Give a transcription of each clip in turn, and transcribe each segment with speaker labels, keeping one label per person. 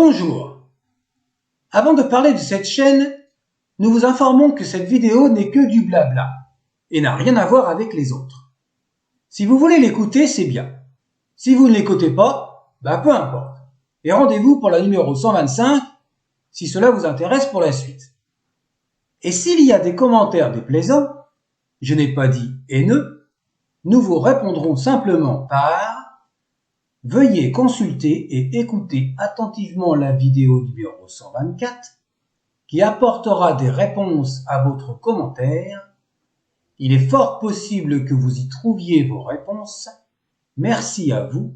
Speaker 1: Bonjour. Avant de parler de cette chaîne, nous vous informons que cette vidéo n'est que du blabla et n'a rien à voir avec les autres. Si vous voulez l'écouter, c'est bien. Si vous ne l'écoutez pas, peu importe. Et rendez-vous pour la numéro 125 si cela vous intéresse pour la suite. Et s'il y a des commentaires déplaisants, je n'ai pas dit haineux, nous vous répondrons simplement par « Veuillez consulter et écouter attentivement la vidéo numéro 124 qui apportera des réponses à votre commentaire. Il est fort possible que vous y trouviez vos réponses. Merci à vous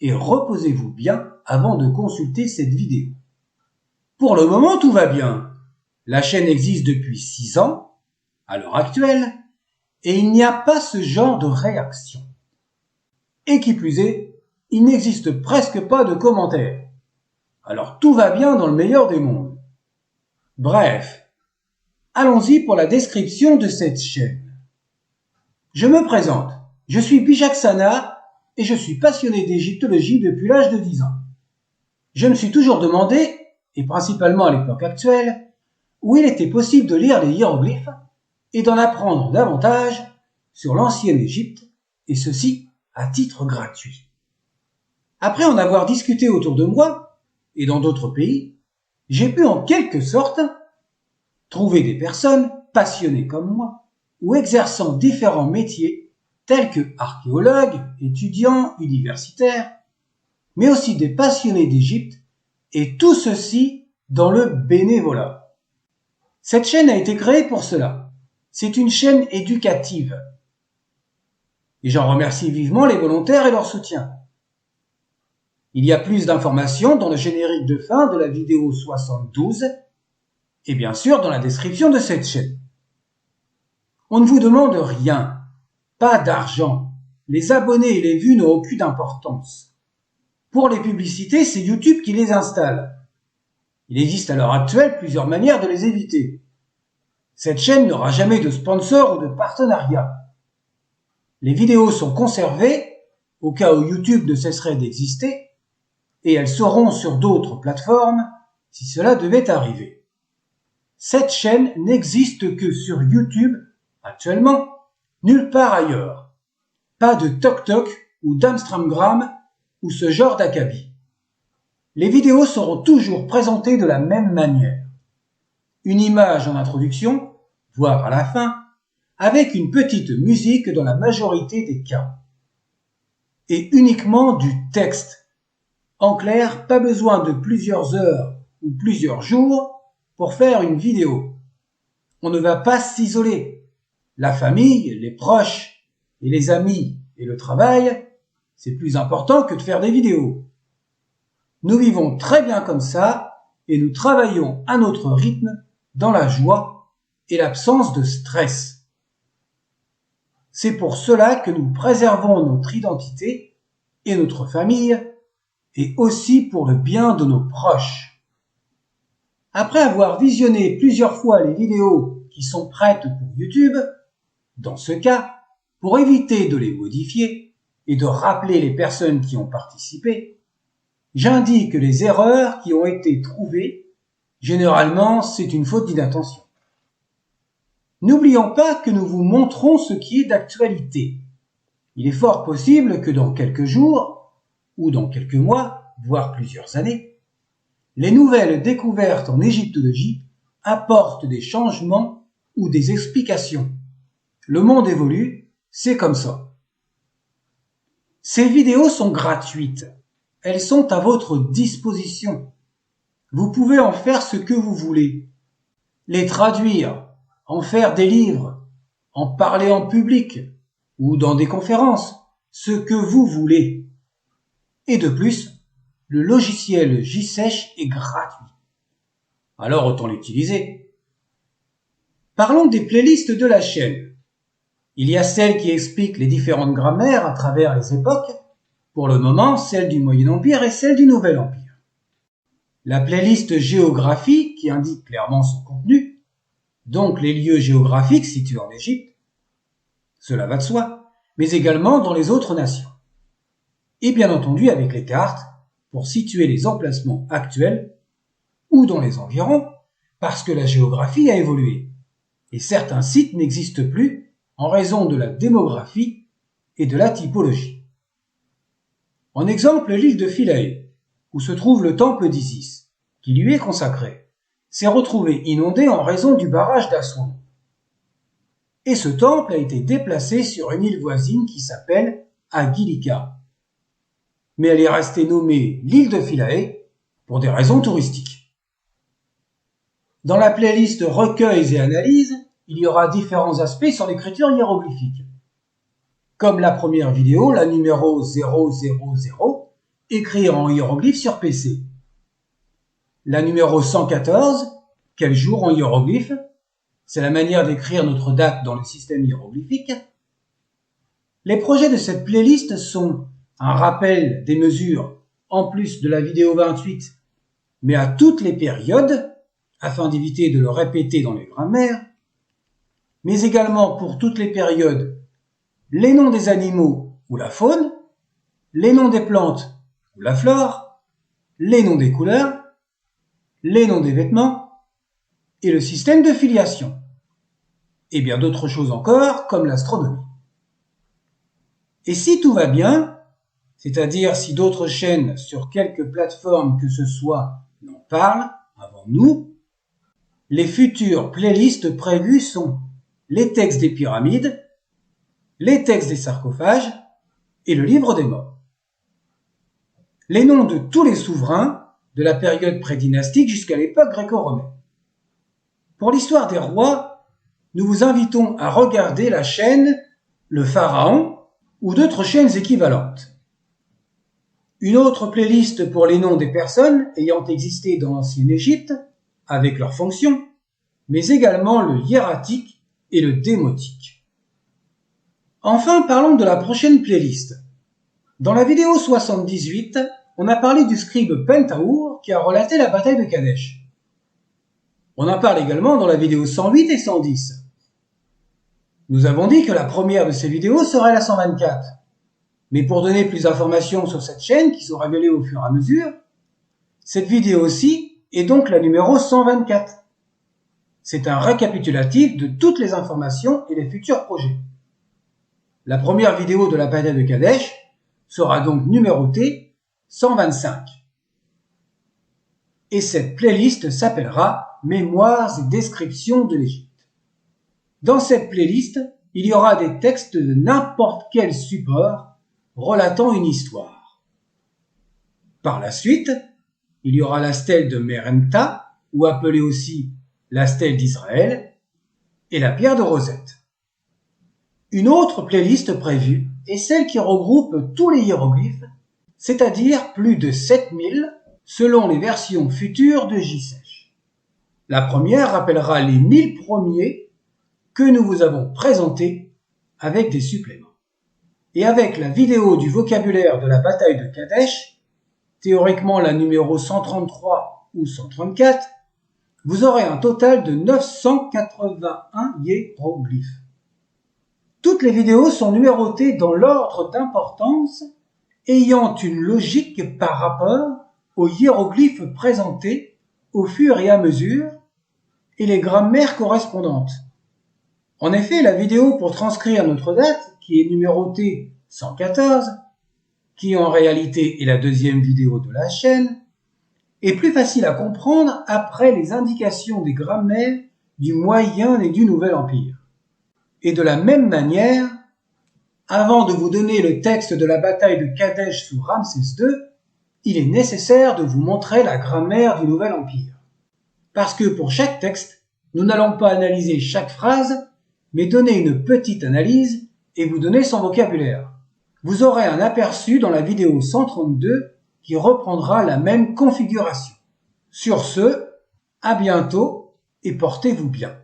Speaker 1: et reposez-vous bien avant de consulter cette vidéo. » Pour le moment, tout va bien. La chaîne existe depuis 6 ans, à l'heure actuelle, et il n'y a pas ce genre de réaction. Et qui plus est, il n'existe presque pas de commentaires. Alors tout va bien dans le meilleur des mondes. Bref, allons-y pour la description de cette chaîne. Je me présente, je suis Bijaksana et je suis passionné d'égyptologie depuis l'âge de 10 ans. Je me suis toujours demandé, et principalement à l'époque actuelle, où il était possible de lire les hiéroglyphes et d'en apprendre davantage sur l'ancienne Égypte, et ceci à titre gratuit. Après en avoir discuté autour de moi, et dans d'autres pays, j'ai pu en quelque sorte trouver des personnes passionnées comme moi, ou exerçant différents métiers tels que archéologues, étudiants, universitaires, mais aussi des passionnés d'Égypte, et tout ceci dans le bénévolat. Cette chaîne a été créée pour cela. C'est une chaîne éducative. Et j'en remercie vivement les volontaires et leur soutien. Il y a plus d'informations dans le générique de fin de la vidéo 72 et bien sûr dans la description de cette chaîne. On ne vous demande rien, pas d'argent. Les abonnés et les vues n'ont aucune importance. Pour les publicités, c'est YouTube qui les installe. Il existe à l'heure actuelle plusieurs manières de les éviter. Cette chaîne n'aura jamais de sponsor ou de partenariat. Les vidéos sont conservées au cas où YouTube ne cesserait d'exister et elles seront sur d'autres plateformes si cela devait arriver. Cette chaîne n'existe que sur YouTube actuellement, nulle part ailleurs. Pas de TokTok ou d'Instagram ou ce genre d'acabit. Les vidéos seront toujours présentées de la même manière. Une image en introduction, voire à la fin, avec une petite musique dans la majorité des cas. Et uniquement du texte. En clair, pas besoin de plusieurs heures ou plusieurs jours pour faire une vidéo. On ne va pas s'isoler. La famille, les proches et les amis et le travail, c'est plus important que de faire des vidéos. Nous vivons très bien comme ça et nous travaillons à notre rythme dans la joie et l'absence de stress. C'est pour cela que nous préservons notre identité et notre famille et aussi pour le bien de nos proches. Après avoir visionné plusieurs fois les vidéos qui sont prêtes pour YouTube, dans ce cas, pour éviter de les modifier et de rappeler les personnes qui ont participé, j'indique les erreurs qui ont été trouvées. Généralement, c'est une faute d'inattention. N'oublions pas que nous vous montrons ce qui est d'actualité. Il est fort possible que dans quelques jours, ou dans quelques mois, voire plusieurs années, les nouvelles découvertes en égyptologie apportent des changements ou des explications. Le monde évolue, c'est comme ça. Ces vidéos sont gratuites. Elles sont à votre disposition. Vous pouvez en faire ce que vous voulez. Les traduire, en faire des livres, en parler en public ou dans des conférences, ce que vous voulez. Et de plus, le logiciel JSèche est gratuit. Alors autant l'utiliser. Parlons des playlists de la chaîne. Il y a celle qui explique les différentes grammaires à travers les époques, pour le moment celle du Moyen Empire et celle du Nouvel Empire. La playlist géographie qui indique clairement son contenu, donc les lieux géographiques situés en Égypte, cela va de soi, mais également dans les autres nations. Et bien entendu avec les cartes pour situer les emplacements actuels ou dans les environs parce que la géographie a évolué et certains sites n'existent plus en raison de la démographie et de la typologie. En exemple, l'île de Philae, où se trouve le temple d'Isis, qui lui est consacré, s'est retrouvé inondé en raison du barrage d'Aswan. Et ce temple a été déplacé sur une île voisine qui s'appelle Agilika. Mais elle est restée nommée l'île de Philae pour des raisons touristiques. Dans la playlist Recueils et analyses, il y aura différents aspects sur l'écriture hiéroglyphique. Comme la première vidéo, la numéro 000, écrire en hiéroglyphes sur PC. La numéro 114, quel jour en hiéroglyphes, c'est la manière d'écrire notre date dans le système hiéroglyphique. Les projets de cette playlist sont un rappel des mesures en plus de la vidéo 28, mais à toutes les périodes, afin d'éviter de le répéter dans les grammaires, mais également pour toutes les périodes, les noms des animaux ou la faune, les noms des plantes ou la flore, les noms des couleurs, les noms des vêtements et le système de filiation, et bien d'autres choses encore comme l'astronomie. Et si tout va bien, c'est-à-dire si d'autres chaînes sur quelque plateforme que ce soit n'en parlent avant nous, les futures playlists prévues sont les textes des pyramides, les textes des sarcophages et le livre des morts. Les noms de tous les souverains de la période prédynastique jusqu'à l'époque gréco-romaine. Pour l'histoire des rois, nous vous invitons à regarder la chaîne Le Pharaon ou d'autres chaînes équivalentes. Une autre playlist pour les noms des personnes ayant existé dans l'ancienne Égypte, avec leurs fonctions, mais également le hiératique et le démotique. Enfin, parlons de la prochaine playlist. Dans la vidéo 78, on a parlé du scribe Pentahour qui a relaté la bataille de Kadesh. On en parle également dans la vidéo 108 et 110. Nous avons dit que la première de ces vidéos serait la 124. Mais pour donner plus d'informations sur cette chaîne qui sont révélées au fur et à mesure, cette vidéo-ci est donc la numéro 124. C'est un récapitulatif de toutes les informations et les futurs projets. La première vidéo de la bataille de Kadesh sera donc numérotée 125. Et cette playlist s'appellera Mémoires et descriptions de l'Égypte. Dans cette playlist, il y aura des textes de n'importe quel support relatant une histoire. Par la suite, il y aura la stèle de Merenptah, ou appelée aussi la stèle d'Israël, et la pierre de Rosette. Une autre playlist prévue est celle qui regroupe tous les hiéroglyphes, c'est-à-dire plus de 7000 selon les versions futures de JSèche. La première rappellera les 1000 premiers que nous vous avons présentés avec des suppléments. Et avec la vidéo du vocabulaire de la bataille de Kadesh, théoriquement la numéro 133 ou 134, vous aurez un total de 981 hiéroglyphes. Toutes les vidéos sont numérotées dans l'ordre d'importance ayant une logique par rapport aux hiéroglyphes présentés au fur et à mesure et les grammaires correspondantes. En effet, la vidéo pour transcrire notre date, qui est numérotée 114, qui en réalité est la deuxième vidéo de la chaîne, est plus facile à comprendre après les indications des grammaires du Moyen et du Nouvel Empire. Et de la même manière, avant de vous donner le texte de la bataille de Kadesh sous Ramsès II, il est nécessaire de vous montrer la grammaire du Nouvel Empire. Parce que pour chaque texte, nous n'allons pas analyser chaque phrase, mais donner une petite analyse et vous donner son vocabulaire. Vous aurez un aperçu dans la vidéo 132 qui reprendra la même configuration. Sur ce, à bientôt et portez-vous bien.